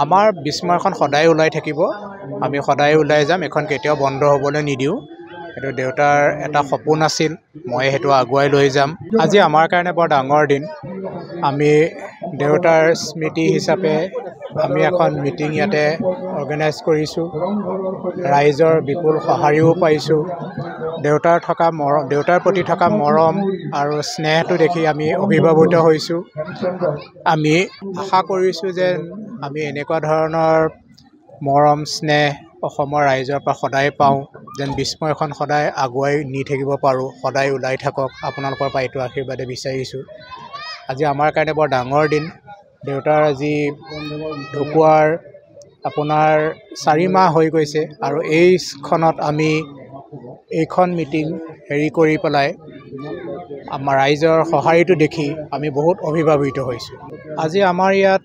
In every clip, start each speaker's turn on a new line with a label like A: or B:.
A: আমাৰ বিস্ময়খন সদায় ওলাই থাকিব। আমি সদায় ওলাই যাম, এখন কেতিয়াও বন্ধ হ'বলৈ নিদিওঁ। সেইটো দেউতাৰ এটা সপোন আছিল, মই সেইটো আগুৱাই লৈ যাম। আজি আমাৰ কাৰণে বৰ ডাঙৰ দিন। আমি দেউতাৰ স্মৃতি হিচাপে আমি এখন মিটিং ইয়াতে অৰ্গেনাইজ কৰিছোঁ। ৰাইজৰ বিপুল সঁহাৰিও পাইছোঁ। দেউতাৰ প্ৰতি থকা মৰম আৰু স্নেহটো দেখি আমি অভিভাৱিত হৈছোঁ। আমি আশা কৰিছোঁ যে আমি এনেকুৱা ধৰণৰ মৰম স্নেহ অসমৰ ৰাইজৰ পৰা সদায় পাওঁ, যেন বিস্ময়খন সদায় আগুৱাই নি থাকিব পাৰোঁ, সদায় ওলাই থাকক। আপোনালোকৰ পৰা এইটো আশীৰ্বাদে বিচাৰিছোঁ। আজি আমাৰ কাৰণে বৰ ডাঙৰ দিন। দেউতাৰ আজি ঢুকুৱাৰ আপোনাৰ 4 মাহ হৈ গৈছে আৰু এইখনত আমি এইখন মিটিং কৰি পেলাই আমাৰ ৰাইজৰ সঁহাৰিটো দেখি আমি বহুত অভিভাৱিত হৈছোঁ। আজি আমাৰ ইয়াত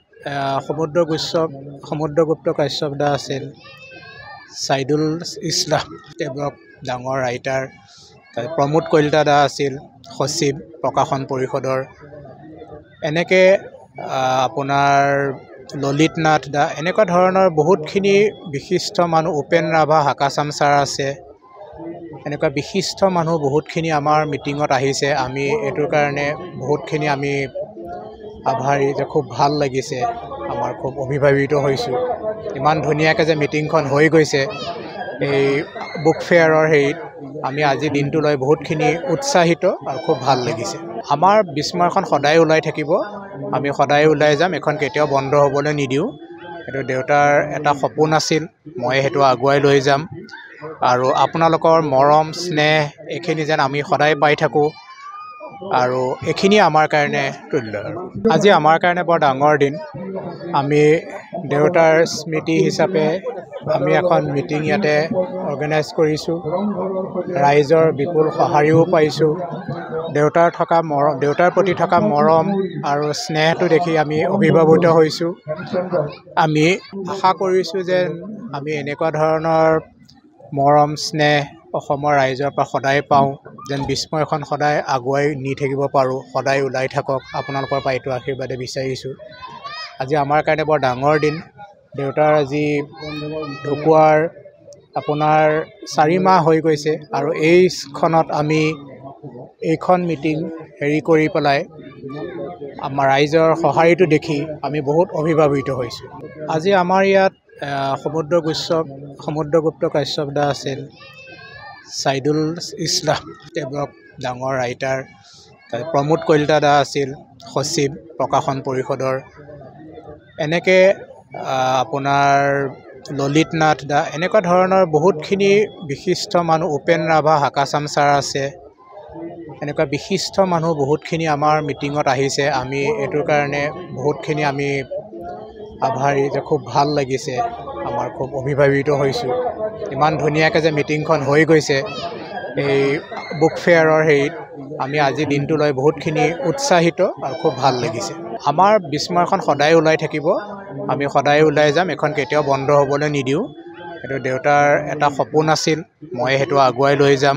A: সমুদ্ৰগুপ্ত কাশ্যপ দা আছিল, ছাইদুল ইছলাম তেওঁক ডাঙৰ ৰাইটাৰ, প্ৰমোদ কলিতা দা আছিল সচিব প্ৰকাশন পৰিষদৰ, এনেকৈ আপোনাৰ ললিত নাথ দা, এনেকুৱা ধৰণৰ বহুতখিনি বিশিষ্ট মানুহ, উপেন ৰাভা হাকাচাম ছাৰ আছে, এনেকুৱা বিশিষ্ট মানুহ বহুতখিনি আমাৰ মিটিঙত আহিছে। আমি এইটোৰ কাৰণে বহুতখিনি আমি আভাৰী যে খুব ভাল লাগিছে, আমাৰ খুব অভিভাৱিত হৈছোঁ। ইমান ধুনীয়াকৈ যে মিটিংখন হৈ গৈছে এই বুক ফেয়াৰৰ আমি আজি দিনটোলৈ বহুতখিনি উৎসাহিত আৰু খুব ভাল লাগিছে। আমাৰ বিস্ময়খন সদায় ওলাই থাকিব। আমি সদায় ওলাই যাম, এখন কেতিয়াও বন্ধ হ'বলৈ নিদিওঁ। সেইটো দেউতাৰ এটা সপোন আছিল, মই সেইটো আগুৱাই লৈ যাম। আৰু আপোনালোকৰ মৰম স্নেহ এইখিনি যেন আমি সদায় পাই থাকোঁ, আৰু এইখিনিয়ে আমাৰ কাৰণে তুল্য। আজি আমাৰ কাৰণে বৰ ডাঙৰ দিন। আমি দেউতাৰ স্মৃতি হিচাপে আমি এখন মিটিং ইয়াতে অৰ্গেনাইজ কৰিছোঁ। ৰাইজৰ বিপুল সঁহাৰিও পাইছোঁ। দেউতাৰ প্ৰতি থকা মৰম আৰু স্নেহটো দেখি আমি অভিভাৱিত হৈছোঁ। আমি আশা কৰিছোঁ যে আমি এনেকুৱা ধৰণৰ মৰম স্নেহ অসমৰ ৰাইজৰ পৰা সদায় পাওঁ, যেন বিস্ময়খন সদায় আগুৱাই নি থাকিব পাৰোঁ, সদায় ওলাই থাকক। আপোনালোকৰ পৰা এইটো আশীৰ্বাদে বিচাৰিছোঁ। আজি আমাৰ কাৰণে বৰ ডাঙৰ দিন। দেউতাৰ আজি ঢুকুৱাৰ আপোনাৰ 4 মাহ হৈ গৈছে আৰু এইখনত আমি এইখন মিটিং কৰি পেলাই আমাৰ ৰাইজৰ সঁহাৰিটো দেখি আমি বহুত অভিভাৱিত হৈছোঁ। আজি আমাৰ ইয়াত সমুদ্ৰগুপ্ত কাশ্যপ দা আছিল, ছাইদুল ইছলাম তেওঁক ডাঙৰ ৰাইটাৰ, প্ৰমোদ কলিতা দা আছিল সচিব প্ৰকাশন পৰিষদৰ, এনেকৈ আপোনাৰ ললিত নাথ দা, এনেকুৱা ধৰণৰ বহুতখিনি বিশিষ্ট মানুহ, উপেন ৰাভা হাকাচাম ছাৰ আছে, এনেকুৱা বিশিষ্ট মানুহ বহুতখিনি আমাৰ মিটিঙত আহিছে। আমি এইটোৰ কাৰণে বহুতখিনি আমি আভাৰী যে খুব ভাল লাগিছে, আমাৰ খুব অভিভাৱিত হৈছোঁ। ইমান ধুনীয়াকৈ যে মিটিংখন হৈ গৈছে এই বুক ফেয়াৰৰ আমি আজি দিনটোলৈ বহুতখিনি উৎসাহিত আৰু খুব ভাল লাগিছে। আমাৰ বিস্ময়খন সদায় ওলাই থাকিব। আমি সদায় ওলাই যাম, এখন কেতিয়াও বন্ধ হ'বলৈ নিদিওঁ। সেইটো দেউতাৰ এটা সপোন আছিল, মই সেইটো আগুৱাই লৈ যাম।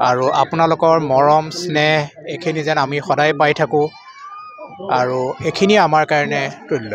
A: আৰু আপোনালোকৰ মৰম স্নেহ এইখিনি যেন আমি সদায় পাই থাকোঁ, আৰু এইখিনিয়ে আমাৰ কাৰণে তুল্য।